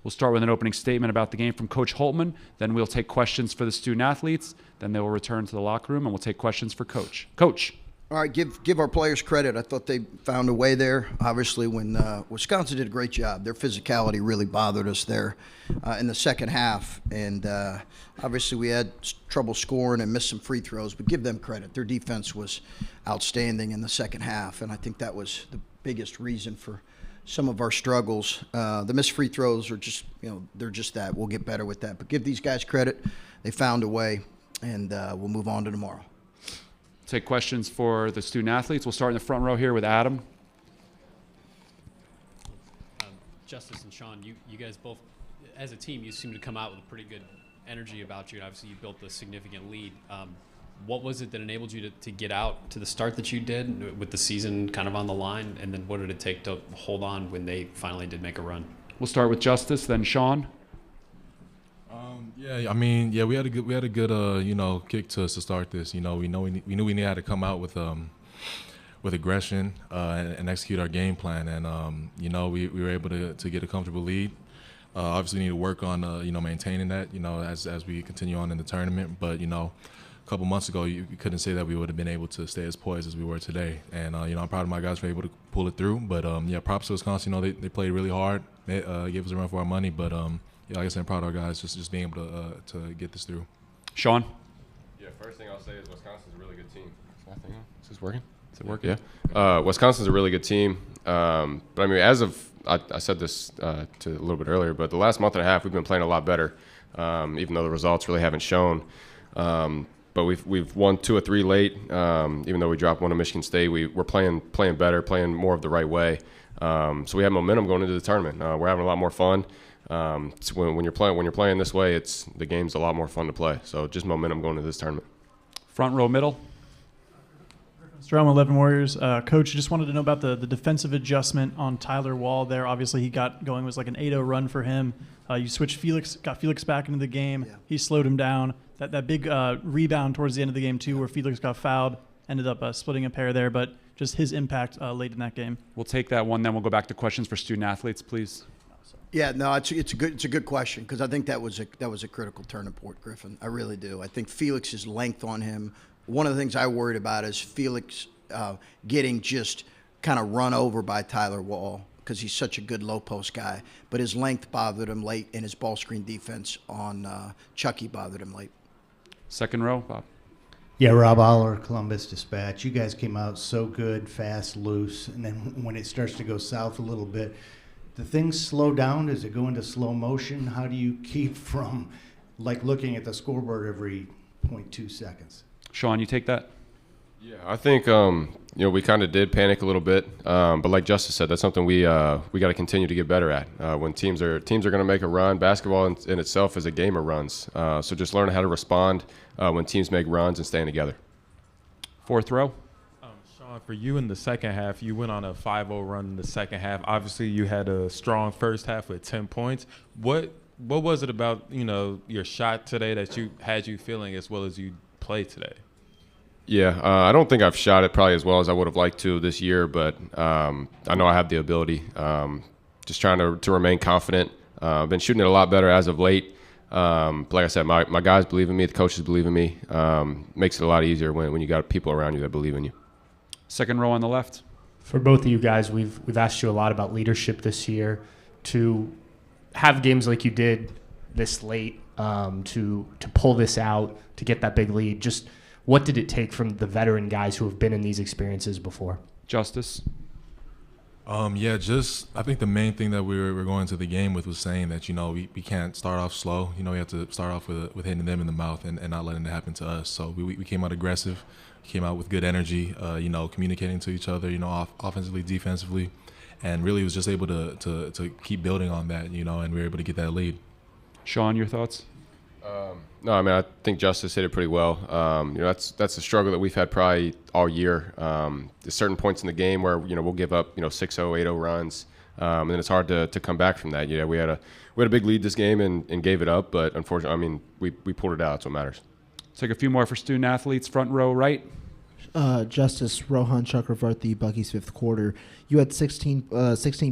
We'll start with an opening statement about the game from Coach Holtmann. Then we'll take questions for the student athletes. Then they will return to the locker room, and we'll take questions for Coach. Coach. All right, give our players credit. I thought they found a way there. Obviously, when Wisconsin did a great job, their physicality really bothered us there in the second half. And obviously, we had trouble scoring and missed some free throws, but give them credit. Their defense was outstanding in the second half, and I think that was the biggest reason for some of our struggles. The missed free throws are just, they're just that. We'll get better with that. But give these guys credit. They found a way, and we'll move on to tomorrow. Take questions for the student athletes. We'll start in the front row here with Adam. Justice and Sean, you guys both, as a team, you seem to come out with a pretty good energy about you, and obviously you built a significant lead. What was it that enabled you to get out to the start that you did with the season kind of on the line, and then what did it take to hold on when they finally did make a run? We'll start with Justice, then Sean. We had a good kick to us to start this. We knew we had to come out with aggression and execute our game plan, and we were able to get a comfortable lead. Obviously, we need to work on maintaining that as we continue on in the tournament. But a couple months ago, you couldn't say that we would have been able to stay as poised as we were today. And I'm proud of my guys for able to pull it through. But props to Wisconsin. They played really hard. They gave us a run for our money, but. Like I said, I'm proud of our guys just being able to get this through. Sean? Yeah, first thing I'll say is Wisconsin's a really good team. Is this working? Is it working? Yeah. Wisconsin's a really good team. But I said this a little bit earlier, but the last month and a half we've been playing a lot better, even though the results really haven't shown. But we've won 2 or 3 late. Even though we dropped one to Michigan State, we're playing better, playing more of the right way. So we have momentum going into the tournament. We're having a lot more fun. So when you're playing this way, the game's a lot more fun to play. So just momentum going into this tournament. Front row middle. Strom 11 Warriors. Coach, just wanted to know about the defensive adjustment on Tyler Wall there. Obviously, he got going. It was like an 8-0 run for him. You switched got Felix back into the game. Yeah. He slowed him down. That big rebound towards the end of the game, too, where Felix got fouled, ended up splitting a pair there. But just his impact late in that game. We'll take that one, then we'll go back to questions for student athletes, please. Yeah, no, it's a good question because I think that was a critical turning point, Griffin. I really do. I think Felix's length on him. One of the things I worried about is Felix getting just kind of run over by Tyler Wall because he's such a good low post guy. But his length bothered him late, and his ball screen defense on Chucky bothered him late. Second row, Bob. Yeah, Rob Aller, Columbus Dispatch. You guys came out so good, fast, loose, and then when it starts to go south a little bit. Do things slow down? Does it go into slow motion? How do you keep from looking at the scoreboard every 0.2 seconds? Sean, you take that? Yeah, I think we kind of did panic a little bit, but like Justice said, that's something we got to continue to get better at. When teams are going to make a run, basketball in itself is a game of runs. So just learn how to respond when teams make runs and staying together. Fourth row. For you in the second half, you went on a 5-0 run in the second half. Obviously, you had a strong first half with 10 points. What was it about your shot today that had you feeling as well as you played today? Yeah, I don't think I've shot it probably as well as I would have liked to this year, but I know I have the ability. Just trying to remain confident. I've been shooting it a lot better as of late. Like I said, my guys believe in me. The coaches believe in me. Makes it a lot easier when you got people around you that believe in you. Second row on the left. For both of you guys, we've asked you a lot about leadership this year. To have games like you did this late, to pull this out, to get that big lead, just what did it take from the veteran guys who have been in these experiences before? Justice. I think the main thing that we were going to the game with was saying that we can't start off slow. We have to start off with hitting them in the mouth and not letting it happen to us. So we came out aggressive. Came out with good energy, communicating to each other, offensively, defensively, and really was just able to keep building on that, and we were able to get that lead. Sean, your thoughts? No, I think Justice hit it pretty well. That's a struggle that we've had probably all year. There's certain points in the game where we'll give up 6-0, 8-0 runs, and then it's hard to come back from that. We had a big lead this game and gave it up, but unfortunately, we pulled it out. That's what matters. Take a few more for student athletes. Front row right. Justice Rohan Chakravarti, Bucky's fifth quarter. You had 16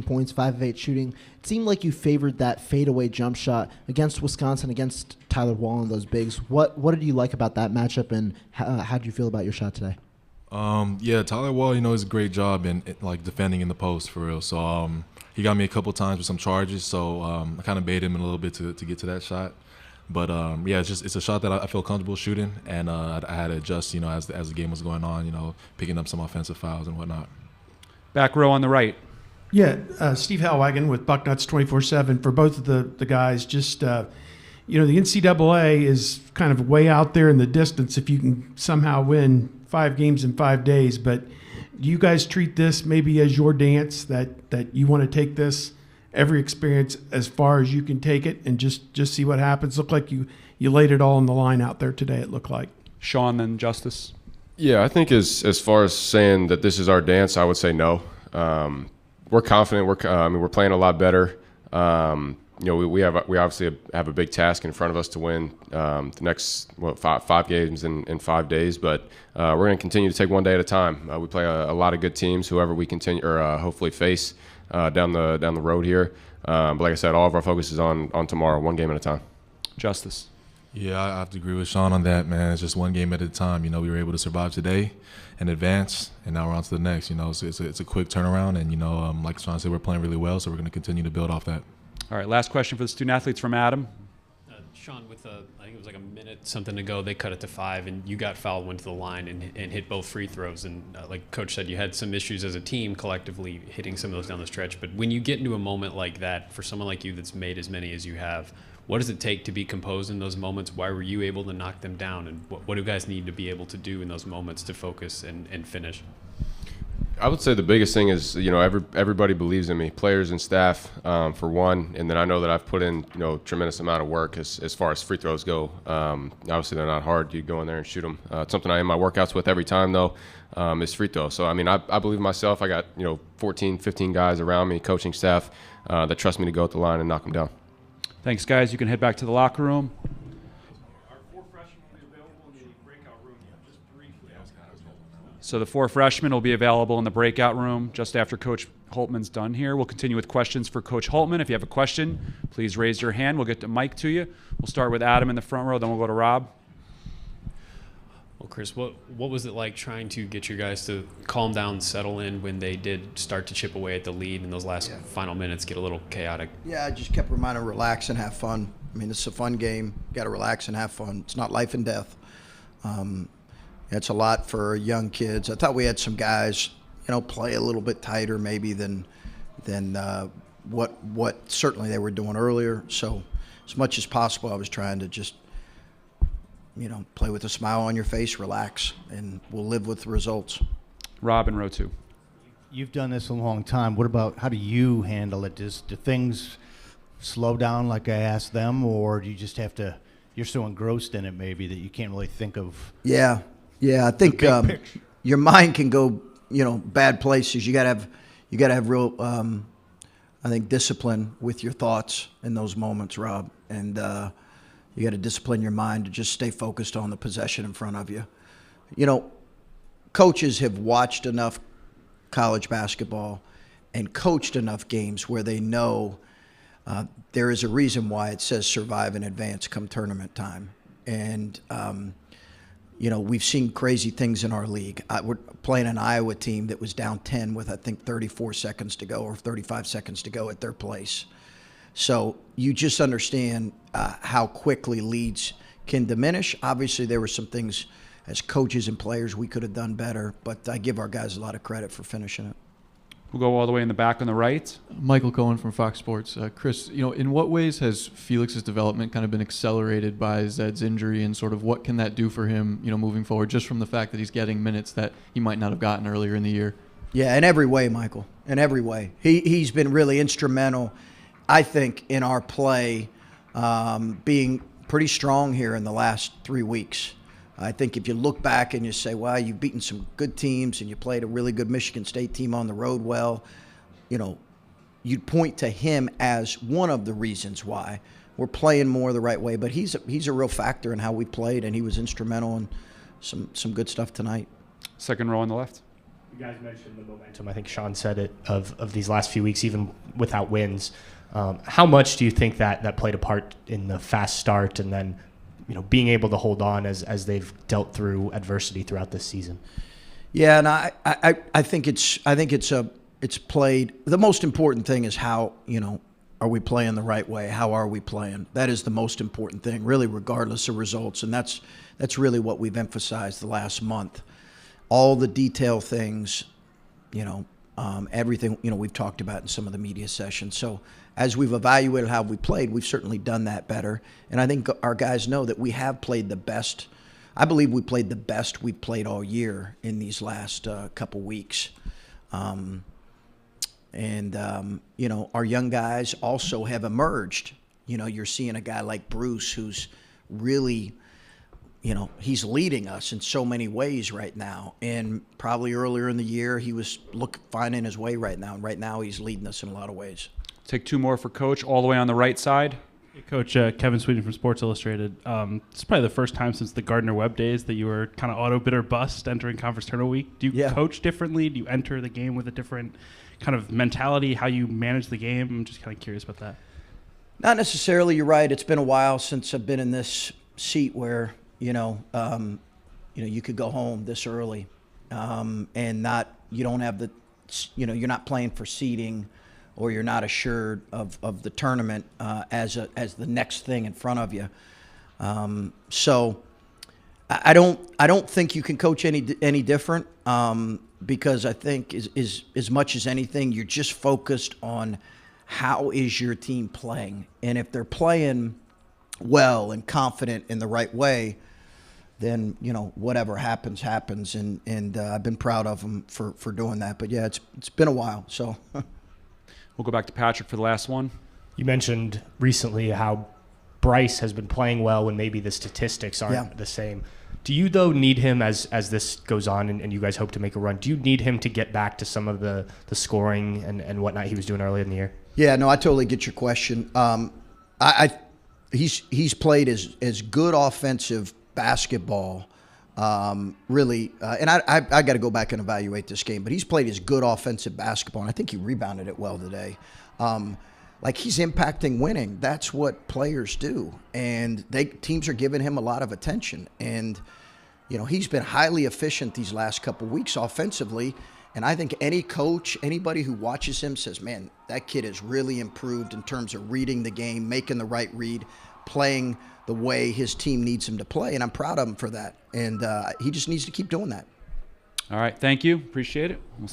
points, 5 of 8 shooting. It seemed like you favored that fadeaway jump shot against Wisconsin, against Tyler Wall and those bigs. What did you like about that matchup, and how did you feel about your shot today? Yeah, Tyler Wall, does a great job in like defending in the post for real. So he got me a couple times with some charges. So I kind of baited him a little bit to get to that shot. But yeah, it's a shot that I feel comfortable shooting, and I had to adjust, as the game was going on, picking up some offensive fouls and whatnot. Back row on the right. Yeah, Steve Hellwagen with Bucknuts 24/7 for both of the guys. Just the NCAA is kind of way out there in the distance if you can somehow win 5 games in 5 days. But do you guys treat this maybe as your dance, that you want to take this every experience as far as you can take it and just see what happens? Looked like you laid it all on the line out there today, it looked like. Sean, then Justice. Yeah, I think as far as saying that this is our dance, I would say no. We're confident. We're playing a lot better. We obviously have a big task in front of us to win the next five games in 5 days. But we're going to continue to take one day at a time. We play a lot of good teams, whoever we continue or hopefully face down the road here. But like I said, all of our focus is on tomorrow, one game at a time. Justice. Yeah, I have to agree with Sean on that, man. It's just one game at a time. We were able to survive today and advance, and now we're on to the next. So it's a quick turnaround, and like Sean said, we're playing really well, so we're going to continue to build off that. All right, last question for the student athletes from Adam. Sean, with I think it was like a minute something to go, they cut it to 5, and you got fouled, went to the line, and hit both free throws. And like Coach said, you had some issues as a team collectively hitting some of those down the stretch. But when you get into a moment like that, for someone like you that's made as many as you have, what does it take to be composed in those moments? Why were you able to knock them down? And what do guys need to be able to do in those moments to focus and finish? I would say the biggest thing is, everybody believes in me, players and staff, for one. And then I know that I've put in, tremendous amount of work as far as free throws go. Obviously, they're not hard. You go in there and shoot them. Something I end my workouts with every time, though, is free throws. So, I believe in myself. I got, 14, 15 guys around me, coaching staff, that trust me to go at the line and knock them down. Thanks, guys. You can head back to the locker room. So the 4 freshmen will be available in the breakout room just after Coach Holtmann's done here. We'll continue with questions for Coach Holtmann. If you have a question, please raise your hand. We'll get the mic to you. We'll start with Adam in the front row, then we'll go to Rob. Well, Chris, what was it like trying to get your guys to calm down, settle in when they did start to chip away at the lead and those last final minutes get a little chaotic? Yeah, I just kept reminding them, relax and have fun. This is a fun game. You got to relax and have fun. It's not life and death. It's a lot for young kids. I thought we had some guys, play a little bit tighter maybe than what certainly they were doing earlier. So as much as possible, I was trying to just, play with a smile on your face, relax, and we'll live with the results. Rob in row 2. You've done this a long time. What about, how do you handle it? Do things slow down like I asked them, or do you just have to, you're so engrossed in it maybe that you can't really think of? Yeah, I think your mind can go, bad places. You gotta have real, I think, discipline with your thoughts in those moments, Rob. And you got to discipline your mind to just stay focused on the possession in front of you. Coaches have watched enough college basketball and coached enough games where they know there is a reason why it says survive and advance come tournament time. And we've seen crazy things in our league. We're playing an Iowa team that was down 10 with, I think, 34 seconds to go or 35 seconds to go at their place. So you just understand how quickly leads can diminish. Obviously, there were some things as coaches and players we could have done better, but I give our guys a lot of credit for finishing it. We'll go all the way in the back on the right. Michael Cohen from Fox Sports. Chris, in what ways has Felix's development kind of been accelerated by Zed's injury, and sort of what can that do for him, moving forward, just from the fact that he's getting minutes that he might not have gotten earlier in the year? Yeah, in every way, Michael, in every way. He's been really instrumental, I think, in our play, being pretty strong here in the last 3 weeks. I think if you look back and you say, wow, you've beaten some good teams and you played a really good Michigan State team on the road well, you'd point to him as one of the reasons why we're playing more the right way. But he's a real factor in how we played, and he was instrumental in some good stuff tonight. Second row on the left. You guys mentioned the momentum. I think Sean said it of these last few weeks, even without wins. How much do you think that played a part in the fast start and then, being able to hold on as they've dealt through adversity throughout this season? Yeah, and I think it's played. The most important thing is how, are we playing the right way? How are we playing? That is the most important thing, really, regardless of results. And that's really what we've emphasized the last month. All the detail things, everything, we've talked about in some of the media sessions. So as we've evaluated how we played, we've certainly done that better. And I think our guys know that we have played the best. I believe we played the best we've played all year in these last couple weeks. Our young guys also have emerged. You're seeing a guy like Bruce who's really, he's leading us in so many ways right now. And probably earlier in the year, he was finding his way right now. And right now, he's leading us in a lot of ways. Take two more for Coach, all the way on the right side. Hey, Coach, Kevin Sweeten from Sports Illustrated. It's probably the first time since the Gardner-Webb days that you were kind of auto bid or bust entering Conference Tournament Week. Do you coach differently? Do you enter the game with a different kind of mentality, how you manage the game? I'm just kind of curious about that. Not necessarily. You're right. It's been a while since I've been in this seat where, you could go home this early and you don't have you're not playing for seeding or you're not assured of the tournament as the next thing in front of you. So I don't think you can coach any different because I think is as much as anything, you're just focused on how is your team playing. And if they're playing well and confident in the right way, then, whatever happens. And I've been proud of them for doing that. But, yeah, it's been a while. So we'll go back to Patrick for the last one. You mentioned recently how Bryce has been playing well when maybe the statistics aren't the same. Do you, though, need him as this goes on and you guys hope to make a run? Do you need him to get back to some of the scoring and whatnot he was doing earlier in the year? Yeah, no, I totally get your question. He's played as good offensive basketball, really, and I got to go back and evaluate this game, but he's played as good offensive basketball, and I think he rebounded it well today. He's impacting winning. That's what players do, and teams are giving him a lot of attention, and he's been highly efficient these last couple weeks offensively. And I think any coach, anybody who watches him says, man, that kid has really improved in terms of reading the game, making the right read, playing the way his team needs him to play. And I'm proud of him for that. And he just needs to keep doing that. All right. Thank you. Appreciate it. We'll